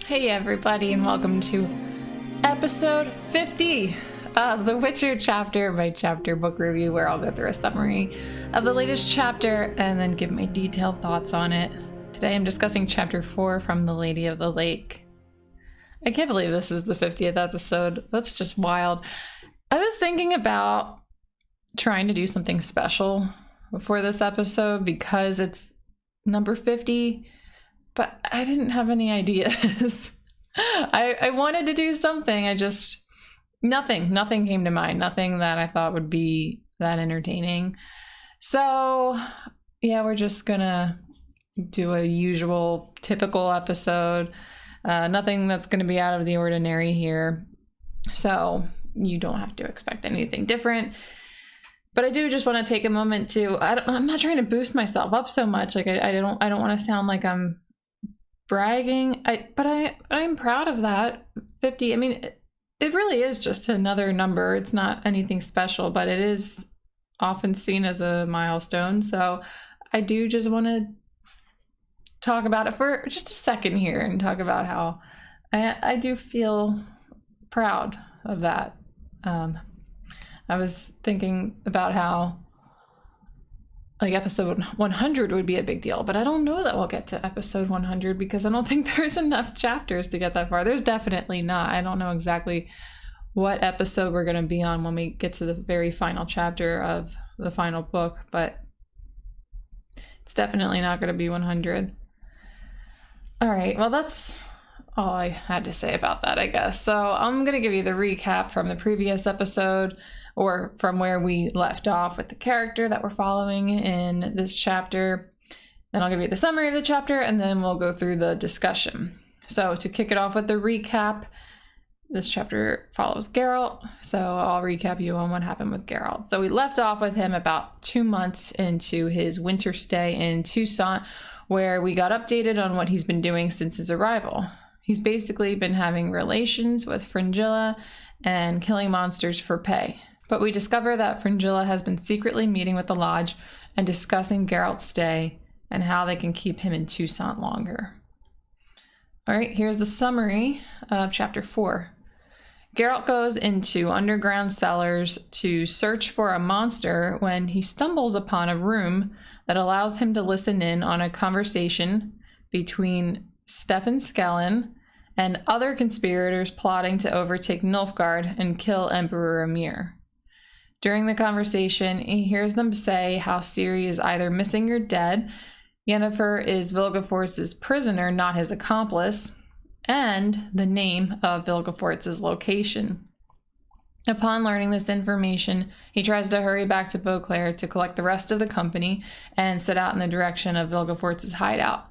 Hey everybody, and welcome to episode 50 of The Witcher chapter by chapter book review, where I'll go through a summary of the latest chapter and then give my detailed thoughts on it. Today I'm discussing chapter 4 from The Lady of the Lake. I can't believe this is the 50th episode. That's just wild. I was thinking about trying to do something special for this episode because it's number 50, but I didn't have any ideas. I wanted to do something. Nothing came to mind. Nothing that I thought would be that entertaining. So yeah, we're just gonna do a usual typical episode. Nothing that's gonna be out of the ordinary here. So you don't have to expect anything different. But I do just want to take a moment to, I'm not trying to boost myself up so much. Like I don't want to sound like I'm bragging. I'm proud of that. 50. I mean, it really is just another number. It's not anything special, but it is often seen as a milestone. So I do just want to talk about it for just a second here and talk about how I do feel proud of that. I was thinking about how like episode 100 would be a big deal, but I don't know that we'll get to episode 100 because I don't think there's enough chapters to get that far. There's definitely not. I don't know exactly what episode we're going to be on when we get to the very final chapter of the final book, but it's definitely not going to be 100. All right, well, that's all I had to say about that, I guess. So I'm going to give you the recap from the previous episode, or from where we left off with the character that we're following in this chapter. Then I'll give you the summary of the chapter, and then we'll go through the discussion. So to kick it off with the recap, this chapter follows Geralt. So I'll recap you on what happened with Geralt. So we left off with him about 2 months into his winter stay in Toussaint, where we got updated on what he's been doing since his arrival. He's basically been having relations with Fringilla and killing monsters for pay. But we discover that Fringilla has been secretly meeting with the Lodge and discussing Geralt's stay and how they can keep him in Toussaint longer. All right, here's the summary of chapter 4. Geralt goes into underground cellars to search for a monster when he stumbles upon a room that allows him to listen in on a conversation between Stefan Skellen and other conspirators plotting to overtake Nilfgaard and kill Emperor Emhyr. During the conversation, he hears them say how Ciri is either missing or dead, Yennefer is Vilgefortz's prisoner, not his accomplice, and the name of Vilgefortz's location. Upon learning this information, he tries to hurry back to Beauclair to collect the rest of the company and set out in the direction of Vilgefortz's hideout.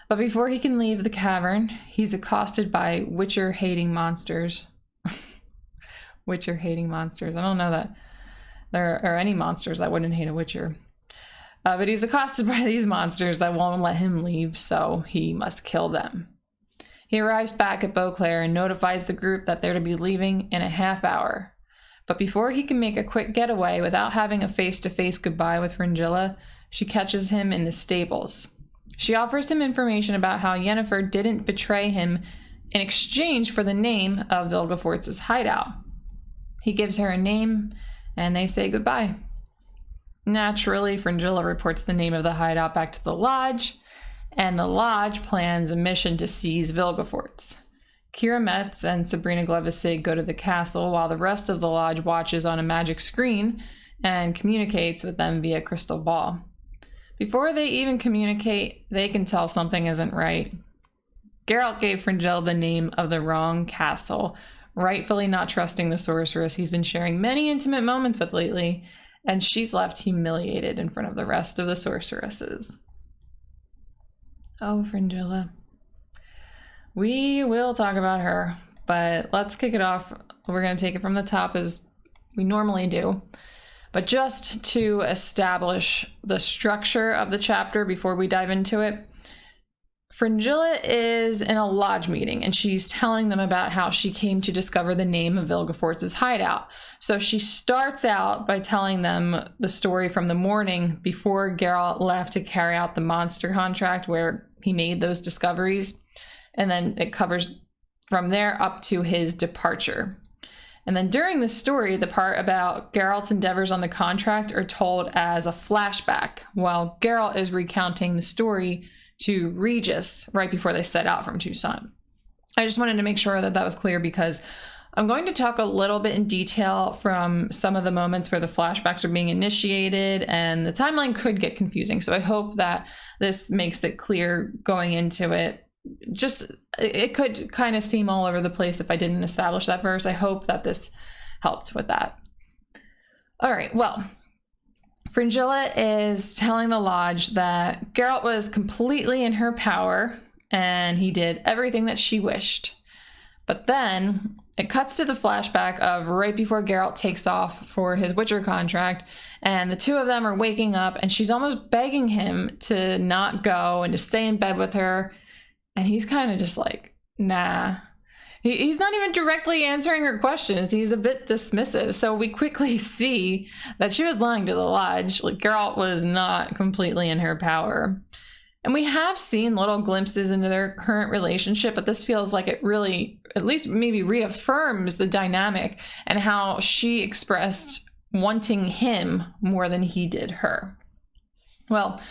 But before he can leave the cavern, he's accosted by Witcher-hating monsters. Witcher-hating monsters. I don't know that there are any monsters that wouldn't hate a Witcher. But he's accosted by these monsters that won't let him leave, so he must kill them. He arrives back at Beauclair and notifies the group that they're to be leaving in a half hour. But before he can make a quick getaway without having a face-to-face goodbye with Fringilla, she catches him in the stables. She offers him information about how Yennefer didn't betray him in exchange for the name of Vilgefortz's hideout. He gives her a name, and they say goodbye. Naturally, Fringilla reports the name of the hideout back to the Lodge, and the Lodge plans a mission to seize Vilgefortz. Kira Metz and Sabrina Glevisig go to the castle while the rest of the Lodge watches on a magic screen and communicates with them via crystal ball. Before they even communicate, they can tell something isn't right. Geralt gave Fringilla the name of the wrong castle, rightfully not trusting the sorceress he's been sharing many intimate moments with lately, and she's left humiliated in front of the rest of the sorceresses. Oh, Fringilla. We will talk about her, but let's kick it off. We're going to take it from the top as we normally do. But just to establish the structure of the chapter before we dive into it, Fringilla is in a lodge meeting and she's telling them about how she came to discover the name of Vilgefortz's hideout. So she starts out by telling them the story from the morning before Geralt left to carry out the monster contract where he made those discoveries. And then it covers from there up to his departure. And then during the story, the part about Geralt's endeavors on the contract are told as a flashback, while Geralt is recounting the story to Regis right before they set out from Toussaint. I just wanted to make sure that that was clear because I'm going to talk a little bit in detail from some of the moments where the flashbacks are being initiated, and the timeline could get confusing. So I hope that this makes it clear going into it. Just, it could kind of seem all over the place if I didn't establish that first. I hope that this helped with that. All right, well, Fringilla is telling the lodge that Geralt was completely in her power and he did everything that she wished. But then it cuts to the flashback of right before Geralt takes off for his Witcher contract, and the two of them are waking up and she's almost begging him to not go and to stay in bed with her. And he's kind of just like, nah. He's not even directly answering her questions. He's a bit dismissive. So we quickly see that she was lying to the lodge. Like, Geralt was not completely in her power. And we have seen little glimpses into their current relationship, but this feels like it really, at least maybe reaffirms the dynamic and how she expressed wanting him more than he did her. Well,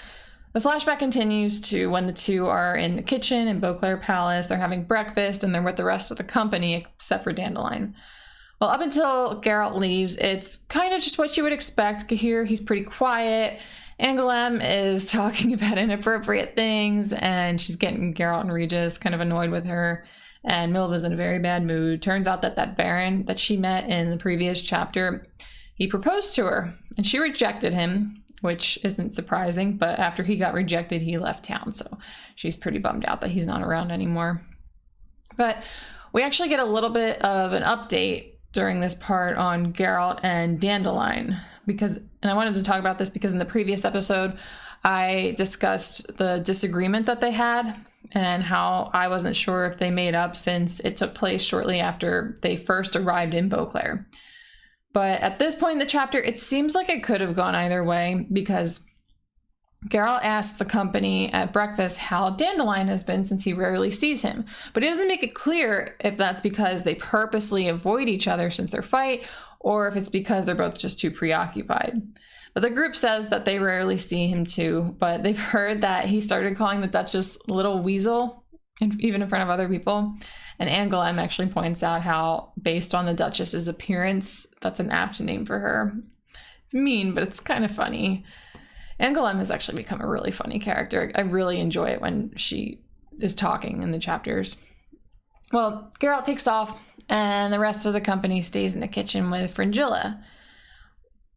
the flashback continues to when the two are in the kitchen in Beauclair Palace. They're having breakfast and they're with the rest of the company except for Dandelion. Well, up until Geralt leaves, it's kind of just what you would expect. Here, he's pretty quiet. Angoulême is talking about inappropriate things, and she's getting Geralt and Regis kind of annoyed with her. And Milva's in a very bad mood. Turns out that Baron that she met in the previous chapter, he proposed to her, and she rejected him, which isn't surprising, but after he got rejected, he left town, so she's pretty bummed out that he's not around anymore. But we actually get a little bit of an update during this part on Geralt and Dandelion, and I wanted to talk about this because in the previous episode, I discussed the disagreement that they had and how I wasn't sure if they made up since it took place shortly after they first arrived in Beauclair. But at this point in the chapter, it seems like it could have gone either way because Geralt asks the company at breakfast how Dandelion has been since he rarely sees him. But he doesn't make it clear if that's because they purposely avoid each other since their fight or if it's because they're both just too preoccupied. But the group says that they rarely see him too, but they've heard that he started calling the Duchess Little Weasel, even in front of other people. And Angoulême actually points out how, based on the Duchess's appearance, that's an apt name for her. It's mean, but it's kind of funny. Angoulême has actually become a really funny character. I really enjoy it when she is talking in the chapters. Well, Geralt takes off, and the rest of the company stays in the kitchen with Fringilla.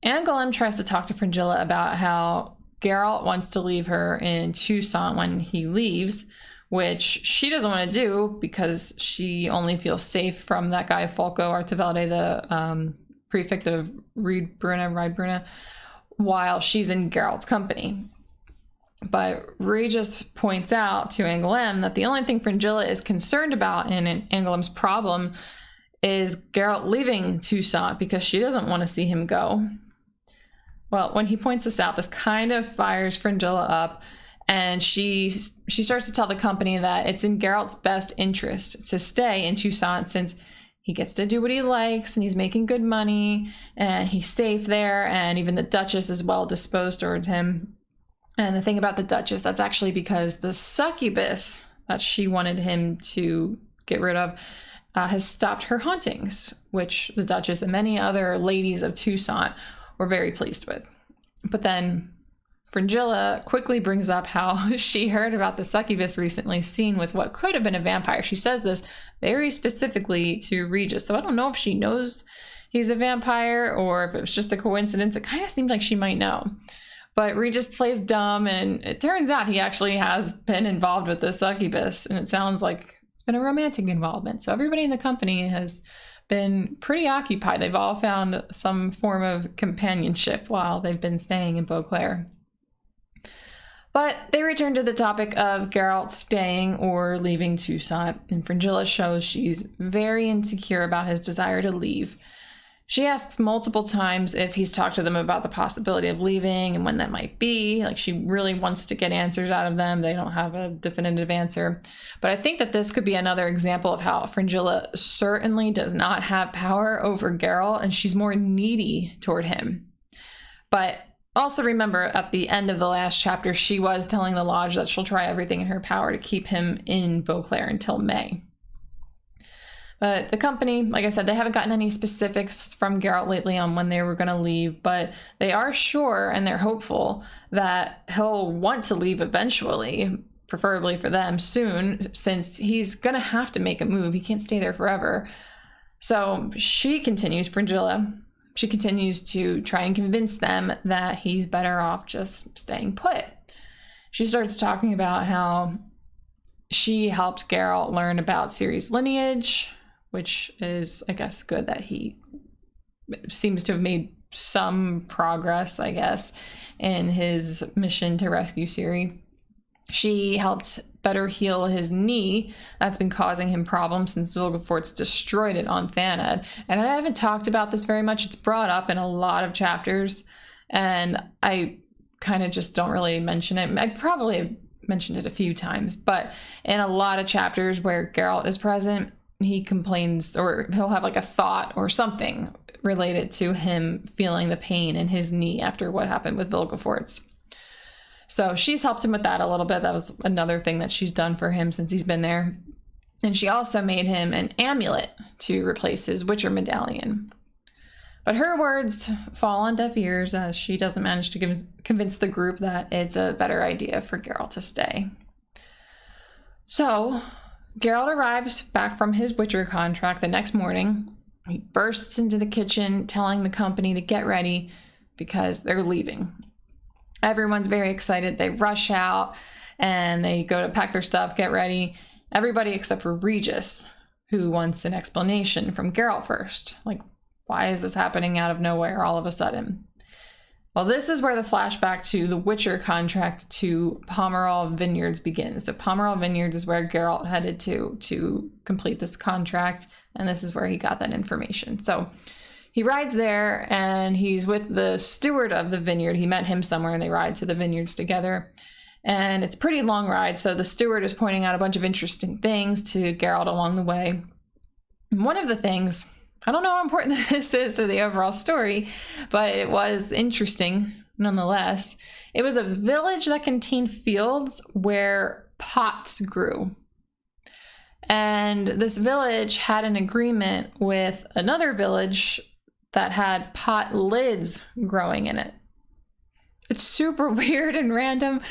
Angoulême tries to talk to Fringilla about how Geralt wants to leave her in Toussaint when he leaves, which she doesn't want to do because she only feels safe from that guy Folco Artevelde, the prefect of Riedbrunna, while she's in Geralt's company. But Regis points out to Angoulême that the only thing Fringilla is concerned about in Angoulême's problem is Geralt leaving Toussaint because she doesn't want to see him go. Well, when he points this out, this kind of fires Fringilla up, and she starts to tell the company that it's in Geralt's best interest to stay in Toussaint since he gets to do what he likes and he's making good money and he's safe there, and even the Duchess is well disposed towards him. And the thing about the Duchess, that's actually because the succubus that she wanted him to get rid of has stopped her hauntings, which the Duchess and many other ladies of Toussaint were very pleased with. But then Fringilla quickly brings up how she heard about the succubus recently seen with what could have been a vampire. She says this very specifically to Regis, so I don't know if she knows he's a vampire or if it was just a coincidence. It kind of seemed like she might know. But Regis plays dumb, and it turns out he actually has been involved with the succubus, and it sounds like it's been a romantic involvement. So everybody in the company has been pretty occupied. They've all found some form of companionship while they've been staying in Beauclair. But they return to the topic of Geralt staying or leaving Toussaint, and Fringilla shows she's very insecure about his desire to leave. She asks multiple times if he's talked to them about the possibility of leaving and when that might be. Like, she really wants to get answers out of them. They don't have a definitive answer. But I think that this could be another example of how Fringilla certainly does not have power over Geralt, and she's more needy toward him. But also remember, at the end of the last chapter, she was telling the Lodge that she'll try everything in her power to keep him in Beauclair until May. But the company, like I said, they haven't gotten any specifics from Geralt lately on when they were going to leave, but they are sure and they're hopeful that he'll want to leave eventually, preferably for them soon, since he's going to have to make a move. He can't stay there forever. So Fringilla, she continues to try and convince them that he's better off just staying put. She starts talking about how she helped Geralt learn about Ciri's lineage, which is, I guess, good that he seems to have made some progress, I guess, in his mission to rescue Ciri. She helped better heal his knee. That's been causing him problems since Vilgefortz destroyed it on Thanedd. And I haven't talked about this very much. It's brought up in a lot of chapters, and I kind of just don't really mention it. I probably have mentioned it a few times, but in a lot of chapters where Geralt is present, he complains, or he'll have like a thought or something related to him feeling the pain in his knee after what happened with Vilgefortz. So she's helped him with that a little bit. That was another thing that she's done for him since he's been there. And she also made him an amulet to replace his Witcher medallion. But her words fall on deaf ears as she doesn't manage to convince the group that it's a better idea for Geralt to stay. So Geralt arrives back from his Witcher contract the next morning. He bursts into the kitchen, telling the company to get ready because they're leaving. Everyone's very excited. They rush out and they go to pack their stuff, get ready. Everybody except for Regis, who wants an explanation from Geralt first. Like, why is this happening out of nowhere all of a sudden? Well, this is where the flashback to the Witcher contract to Pomerol Vineyards begins. So Pomerol Vineyards is where Geralt headed to complete this contract, and this is where he got that information. So he rides there, and he's with the steward of the vineyard. He met him somewhere, and they ride to the vineyards together. And it's a pretty long ride, so the steward is pointing out a bunch of interesting things to Geralt along the way. And one of the things, I don't know how important this is to the overall story, but it was interesting nonetheless. It was a village that contained fields where pots grew. And this village had an agreement with another village that had pot lids growing in it. It's super weird and random.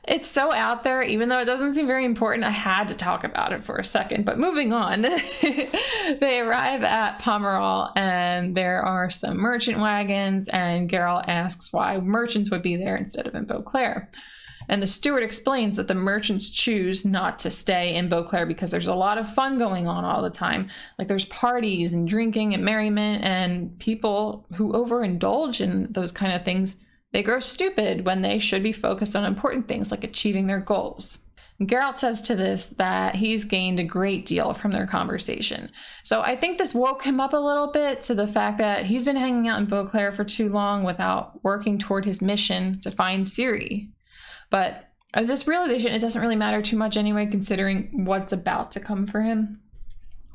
It's so out there, even though it doesn't seem very important. I had to talk about it for a second, but moving on. They arrive at Pomerol, and there are some merchant wagons, and Geralt asks why merchants would be there instead of in Beauclair. And the steward explains that the merchants choose not to stay in Beauclair because there's a lot of fun going on all the time. Like, there's parties and drinking and merriment, and people who overindulge in those kind of things, they grow stupid when they should be focused on important things like achieving their goals. And Geralt says to this that he's gained a great deal from their conversation. So I think this woke him up a little bit to the fact that he's been hanging out in Beauclair for too long without working toward his mission to find Ciri. But this realization, it doesn't really matter too much anyway, considering what's about to come for him.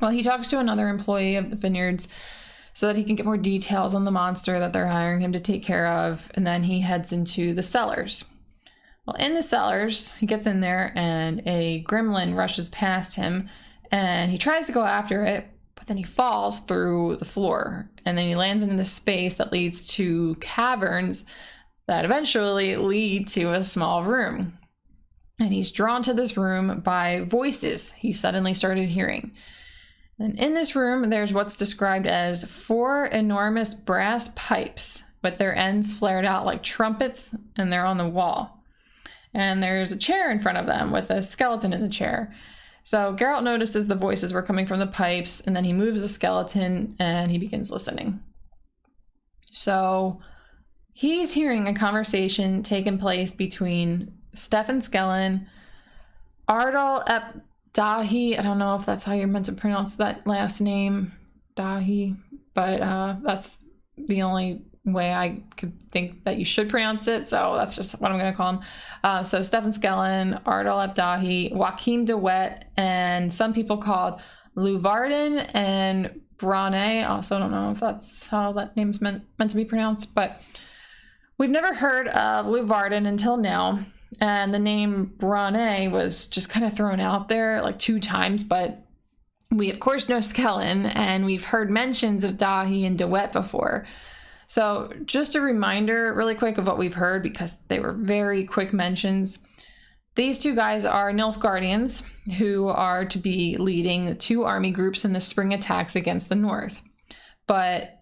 Well, he talks to another employee of the vineyards so that he can get more details on the monster that they're hiring him to take care of, and then he heads into the cellars. Well, in the cellars, he gets in there, and a gremlin rushes past him, and he tries to go after it, but then he falls through the floor, and then he lands in this space that leads to caverns that eventually lead to a small room. And he's drawn to this room by voices he suddenly started hearing. And in this room, there's what's described as 4 enormous brass pipes with their ends flared out like trumpets, and they're on the wall. And there's a chair in front of them with a skeleton in the chair. So Geralt notices the voices were coming from the pipes, and then he moves the skeleton and he begins listening. So he's hearing a conversation taking place between Stefan Skellen, Ardal Epdahi, I don't know if that's how you're meant to pronounce that last name, Dahi, but that's the only way I could think that you should pronounce it, so that's just what I'm going to call him. So Stefan Skellen, Ardal Ap Dahi, Joachim de Wet, and some people called Luvarden and Brane. Also, I don't know if that's how that name's meant to be pronounced, but we've never heard of Luvarden until now, and the name Brane was just kind of thrown out there like 2 times, but we of course know Skellen, and we've heard mentions of Dahi and de Wet before. So just a reminder really quick of what we've heard, because they were very quick mentions. These 2 guys are Nilfgaardians who are to be leading the 2 army groups in the spring attacks against the north. But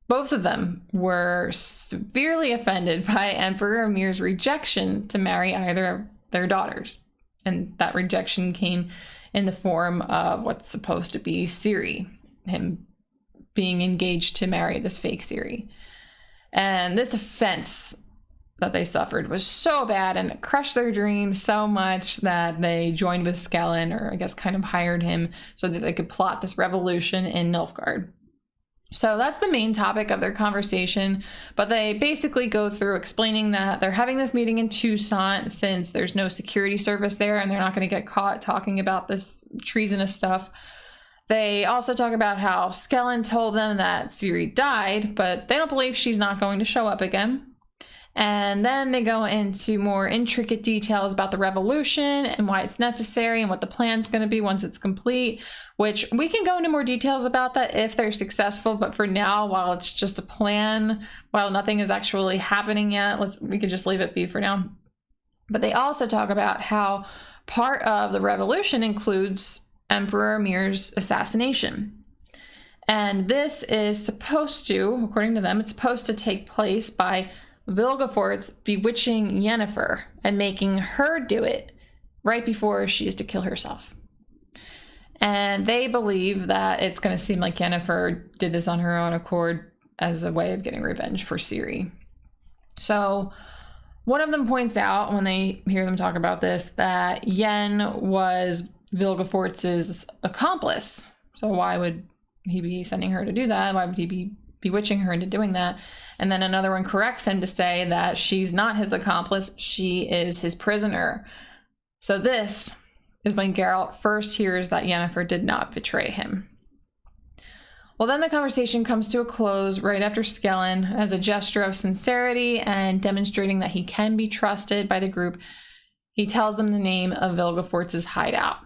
both of them were severely offended by Emperor Emir's rejection to marry either of their daughters. And that rejection came in the form of what's supposed to be Ciri, him being engaged to marry this fake Ciri. And this offense that they suffered was so bad, and it crushed their dreams so much that they joined with Skellen, or I guess kind of hired him so that they could plot this revolution in Nilfgaard. So that's the main topic of their conversation, but they basically go through explaining that they're having this meeting in Toussaint since there's no security service there and they're not going to get caught talking about this treasonous stuff. They also talk about how Skellen told them that Ciri died, but they don't believe she's not going to show up again. And then they go into more intricate details about the revolution and why it's necessary and what the plan's going to be once it's complete, which we can go into more details about that if they're successful. But for now, while it's just a plan, while nothing is actually happening yet, we could just leave it be for now. But they also talk about how part of the revolution includes Emperor Emir's assassination. And this is supposed to, according to them, it's supposed to take place by Vilgefortz bewitching Yennefer and making her do it right before she is to kill herself. And they believe that it's going to seem like Yennefer did this on her own accord as a way of getting revenge for Ciri. So one of them points out, when they hear them talk about this, that Yen was Vilgefortz's accomplice. So why would he be sending her to do that? Why would he be bewitching her into doing that? And then another one corrects him to say that she's not his accomplice, she is his prisoner. So this is when Geralt first hears that Yennefer did not betray him. Well, then the conversation comes to a close right after Skellen, as a gesture of sincerity and demonstrating that he can be trusted by the group, he tells them the name of Vilgefortz's hideout.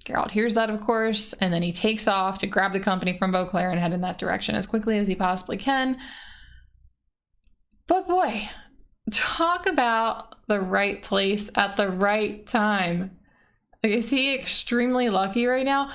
Geralt hears that, of course, and then he takes off to grab the company from Beauclair and head in that direction as quickly as he possibly can. But boy, talk about the right place at the right time. Like, is he extremely lucky right now?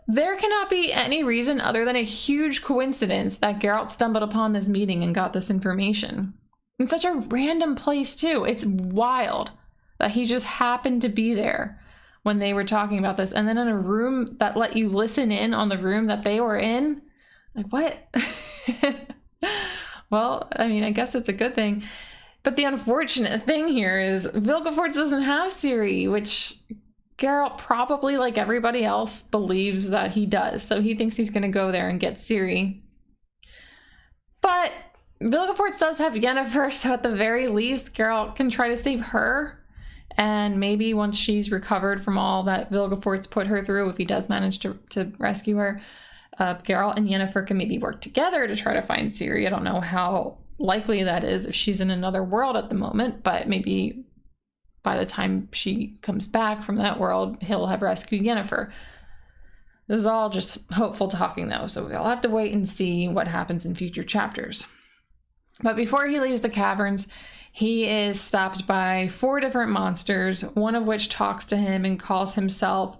There cannot be any reason other than a huge coincidence that Geralt stumbled upon this meeting and got this information. In such a random place, too. It's wild that he just happened to be there when they were talking about this. And then in a room that let you listen in on the room that they were in. Like, what? Well, I mean, I guess it's a good thing. But the unfortunate thing here is Vilgefortz doesn't have Ciri, which Geralt probably, like everybody else, believes that he does. So he thinks he's going to go there and get Ciri. But Vilgefortz does have Yennefer, so at the very least, Geralt can try to save her. And maybe once she's recovered from all that Vilgefortz put her through, if he does manage to rescue her, Geralt and Yennefer can maybe work together to try to find Ciri. I don't know how likely that is if she's in another world at the moment, but maybe by the time she comes back from that world, he'll have rescued Yennefer. This is all just hopeful talking, though, so we'll have to wait and see what happens in future chapters. But before he leaves the caverns, he is stopped by 4 different monsters, one of which talks to him and calls himself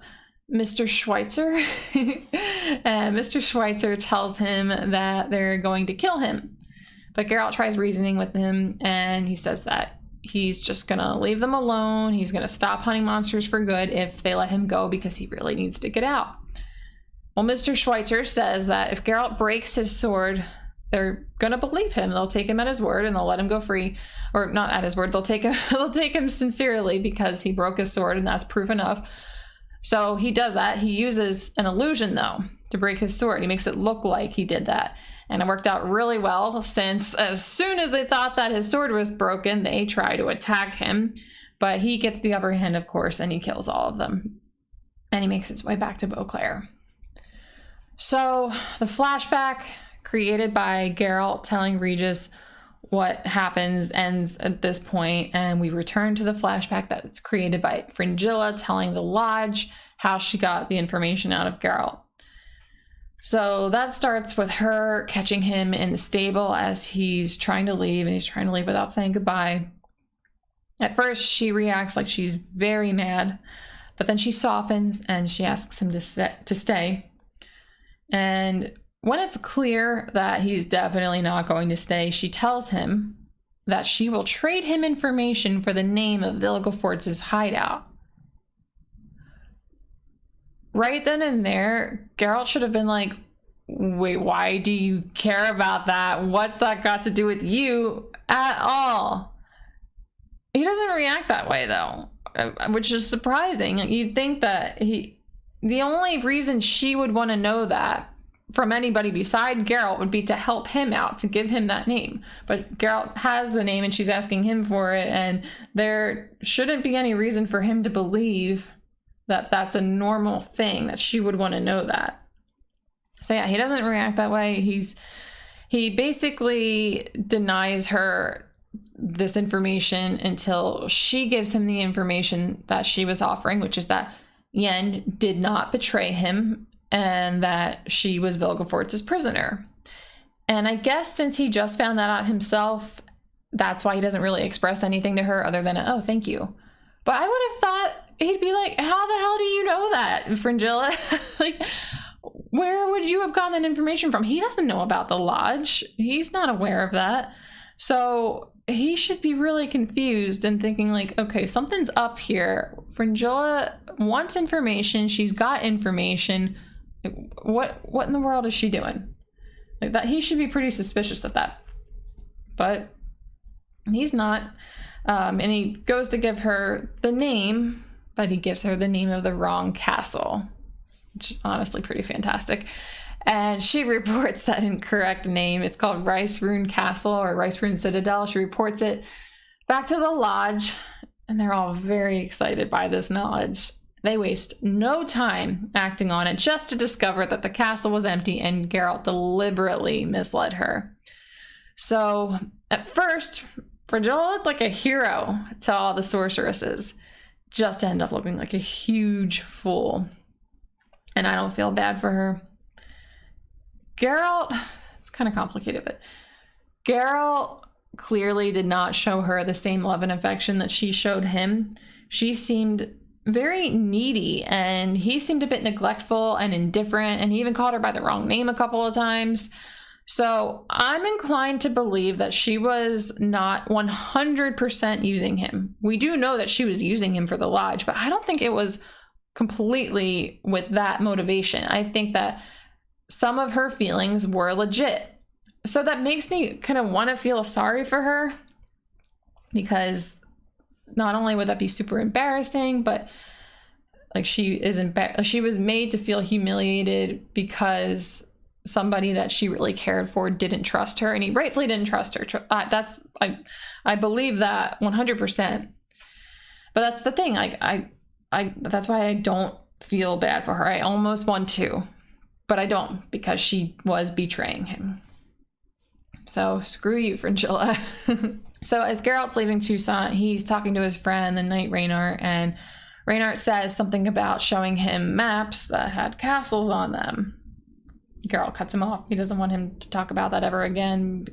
Mr. Schweitzer. And Mr. Schweitzer tells him that they're going to kill him. But Geralt tries reasoning with him, and he says that he's just going to leave them alone. He's going to stop hunting monsters for good if they let him go, because he really needs to get out. Well, Mr. Schweitzer says that if Geralt breaks his sword, they're going to believe him. They'll take him at his word and they'll let him go free. Or not at his word, they'll take him sincerely because he broke his sword, and that's proof enough. So he does that. He uses an illusion, though. to break his sword. He makes it look like he did that. And it worked out really well, since as soon as they thought that his sword was broken, they try to attack him. But he gets the upper hand, of course, and he kills all of them. And he makes his way back to Beauclair. So the flashback created by Geralt telling Regis what happens ends at this point, and we return to the flashback that's created by Fringilla telling the Lodge how she got the information out of Geralt. So that starts with her catching him in the stable as he's trying to leave, and he's trying to leave without saying goodbye. At first, she reacts like she's very mad, but then she softens and she asks him to stay. And when it's clear that he's definitely not going to stay, she tells him that she will trade him information for the name of Vilgefortz's hideout. Right then and there, Geralt should have been like, wait, why do you care about that? What's that got to do with you at all? He doesn't react that way, though, which is surprising. You'd think that the only reason she would want to know that from anybody beside Geralt would be to help him out, to give him that name. But Geralt has the name and she's asking him for it, and there shouldn't be any reason for him to believe that that's a normal thing, that she would want to know that. So yeah, he doesn't react that way. He basically denies her this information until she gives him the information that she was offering, which is that Yen did not betray him and that she was Vilgefortz's prisoner. And I guess since he just found that out himself, that's why he doesn't really express anything to her other than, oh, thank you. But I would have thought he'd be like, how the hell do you know that, Fringilla? Like, where would you have gotten that information from? He doesn't know about the Lodge. He's not aware of that. So he should be really confused and thinking like, okay, something's up here. Fringilla wants information. She's got information. What in the world is she doing? Like that, he should be pretty suspicious of that. But he's not. And he goes to give her the name, but he gives her the name of the wrong castle, which is honestly pretty fantastic. And she reports that incorrect name. It's called Rice Rune Castle or Rice Rune Citadel. She reports it back to the Lodge, and they're all very excited by this knowledge. They waste no time acting on it just to discover that the castle was empty and Geralt deliberately misled her. So at first, Fringilla looked like a hero to all the sorceresses, just to end up looking like a huge fool. And I don't feel bad for her. Geralt, it's kind of complicated, but Geralt clearly did not show her the same love and affection that she showed him. She seemed very needy, and he seemed a bit neglectful and indifferent, and he even called her by the wrong name a couple of times. So I'm inclined to believe that she was not 100% using him. We do know that she was using him for the Lodge, but I don't think it was completely with that motivation. I think that some of her feelings were legit. So that makes me kind of want to feel sorry for her, because not only would that be super embarrassing, but like she was made to feel humiliated because somebody that she really cared for didn't trust her, and he rightfully didn't trust her. I believe that 100%. But that's the thing. I that's why I don't feel bad for her. I almost want to, but I don't, because she was betraying him. So screw you, Fringilla. So as Geralt's leaving Toussaint, he's talking to his friend, the Knight Reynard, and Reynard says something about showing him maps that had castles on them. Geralt cuts him off. He doesn't want him to talk about that ever again,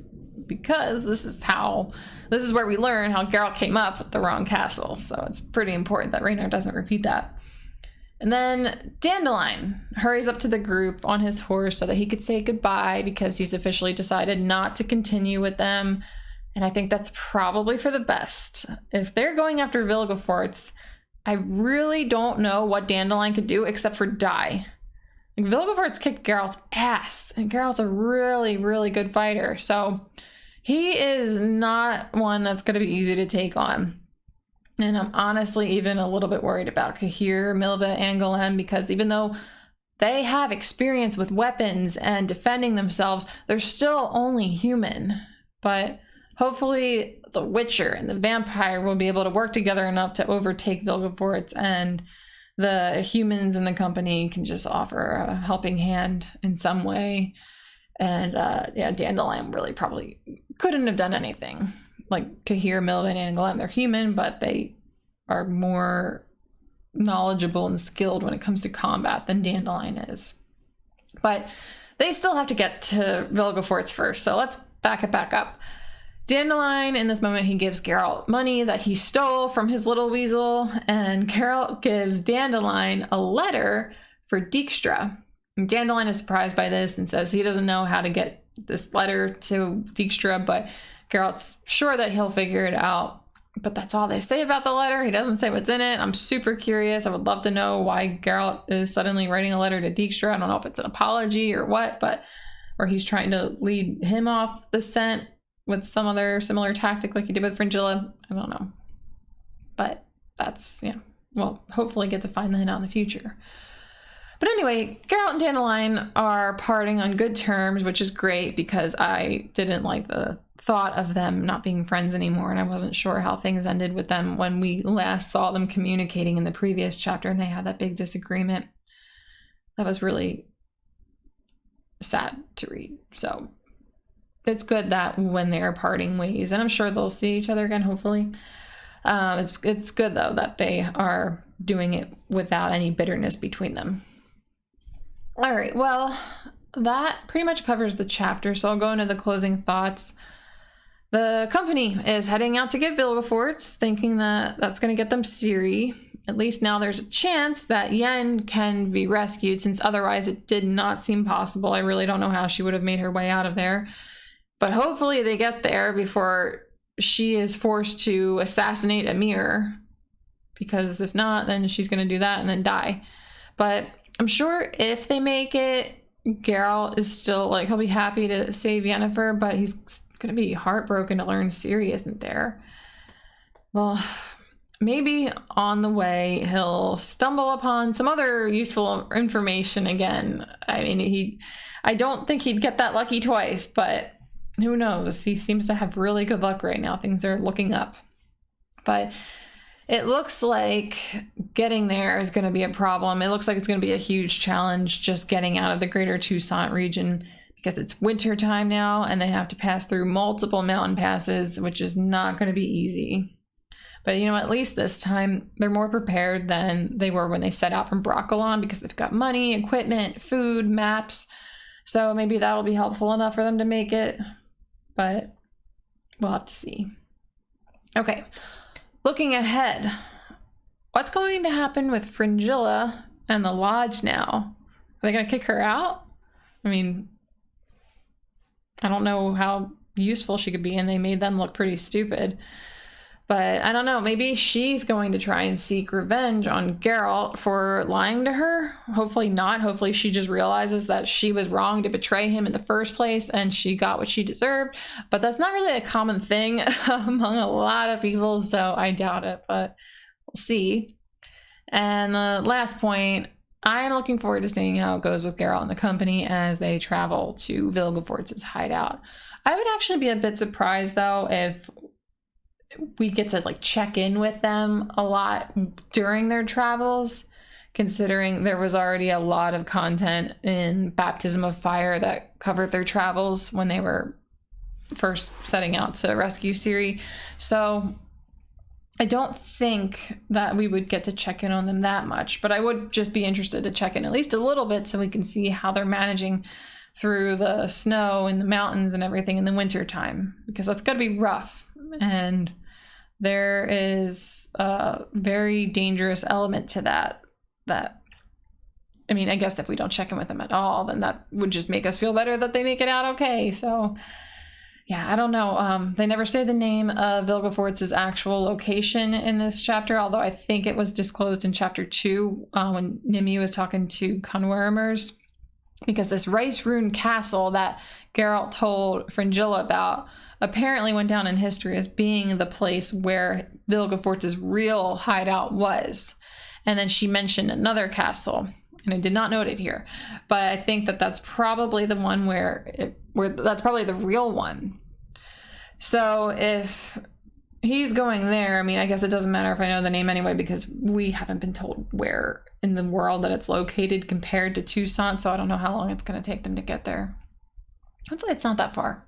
because this is where we learn how Geralt came up with the wrong castle. So it's pretty important that Reynard doesn't repeat that. And then Dandelion hurries up to the group on his horse so that he could say goodbye, because he's officially decided not to continue with them. And I think that's probably for the best. If they're going after Vilgefortz, I really don't know what Dandelion could do except for die. Like, Vilgefortz kicked Geralt's ass, and Geralt's a really, really good fighter. So he is not one that's going to be easy to take on. And I'm honestly even a little bit worried about Cahir, Milva, and Golem, because even though they have experience with weapons and defending themselves. They're still only human, but hopefully the Witcher and the vampire will be able to work together enough to overtake Vilgefortz, and the humans in the company can just offer a helping hand in some way. And Dandelion really probably couldn't have done anything. Like Cahir, Milvan, and Glenn, they're human, but they are more knowledgeable and skilled when it comes to combat than Dandelion is. But they still have to get to Vilgefortz first, so let's back it back up. Dandelion, in this moment, he gives Geralt money that he stole from his little weasel, and Geralt gives Dandelion a letter for Dijkstra. And Dandelion is surprised by this and says he doesn't know how to get this letter to Dijkstra, but Geralt's sure that he'll figure it out. But that's all they say about the letter. He doesn't say what's in it. I'm super curious. I would love to know why Geralt is suddenly writing a letter to Dijkstra. I don't know if it's an apology or what, or he's trying to lead him off the scent with some other similar tactic like he did with Fringilla. I don't know. But that's, we'll hopefully get to find the hint out in the future. But anyway, Geralt and Dandelion are parting on good terms, which is great because I didn't like the thought of them not being friends anymore, and I wasn't sure how things ended with them when we last saw them communicating in the previous chapter and they had that big disagreement. That was really sad to read. So it's good that when they're parting ways, and I'm sure they'll see each other again, hopefully. It's good, though, that they are doing it without any bitterness between them. All right, well, that pretty much covers the chapter, so I'll go into the closing thoughts. The company is heading out to get Vilgefortz, thinking that that's going to get them Ciri. At least now there's a chance that Yen can be rescued, since otherwise it did not seem possible. I really don't know how she would have made her way out of there. But hopefully they get there before she is forced to assassinate Emir, because if not, then she's going to do that and then die. But I'm sure if they make it, Geralt is still, he'll be happy to save Yennefer, but he's going to be heartbroken to learn Ciri isn't there. Well, maybe on the way he'll stumble upon some other useful information again. I mean, I don't think he'd get that lucky twice, but who knows? He seems to have really good luck right now. Things are looking up. But it looks like getting there is going to be a problem. It looks like it's going to be a huge challenge just getting out of the greater Toussaint region, because it's winter time now and they have to pass through multiple mountain passes, which is not going to be easy. But at least this time they're more prepared than they were when they set out from Broccolon, because they've got money, equipment, food, maps. So maybe that'll be helpful enough for them to make it. But we'll have to see. Okay, looking ahead. What's going to happen with Fringilla and the lodge now? Are they going to kick her out? I mean, I don't know how useful she could be, and they made them look pretty stupid. But I don't know, maybe she's going to try and seek revenge on Geralt for lying to her. Hopefully not. Hopefully she just realizes that she was wrong to betray him in the first place and she got what she deserved. But that's not really a common thing among a lot of people, so I doubt it, but we'll see. And the last point, I'm looking forward to seeing how it goes with Geralt and the company as they travel to Vilgefortz's hideout. I would actually be a bit surprised, though, if we get to check in with them a lot during their travels, considering there was already a lot of content in Baptism of Fire that covered their travels when they were first setting out to rescue Ciri. So I don't think that we would get to check in on them that much, but I would just be interested to check in at least a little bit so we can see how they're managing through the snow and the mountains and everything in the winter time, because that's going to be rough. And there is a very dangerous element to that, I mean, I guess if we don't check in with them at all, then that would just make us feel better that they make it out okay. So yeah, I don't know. They never say the name of Vilgefortz's actual location in this chapter, although I think it was disclosed in chapter 2 when Nimi was talking to Conwermers, because this Rice Rune castle that Geralt told Fringilla about apparently went down in history as being the place where Vilgefortz's real hideout was. And then she mentioned another castle, and I did not note it here, but I think that that's probably the one where that's probably the real one. So if he's going there, I mean, I guess it doesn't matter if I know the name anyway, because we haven't been told where in the world that it's located compared to Toussaint, so I don't know how long it's going to take them to get there. Hopefully it's not that far,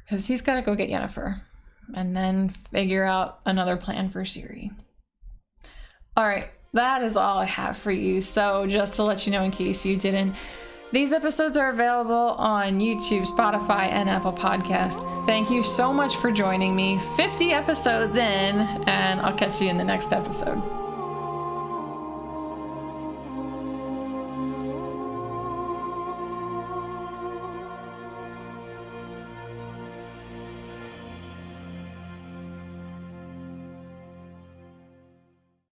because he's got to go get Yennefer and then figure out another plan for Ciri. All right, that is all I have for you. So just to let you know, in case you didn't, these episodes are available on YouTube, Spotify, and Apple Podcast. Thank you so much for joining me. 50 episodes in, and I'll catch you in the next episode.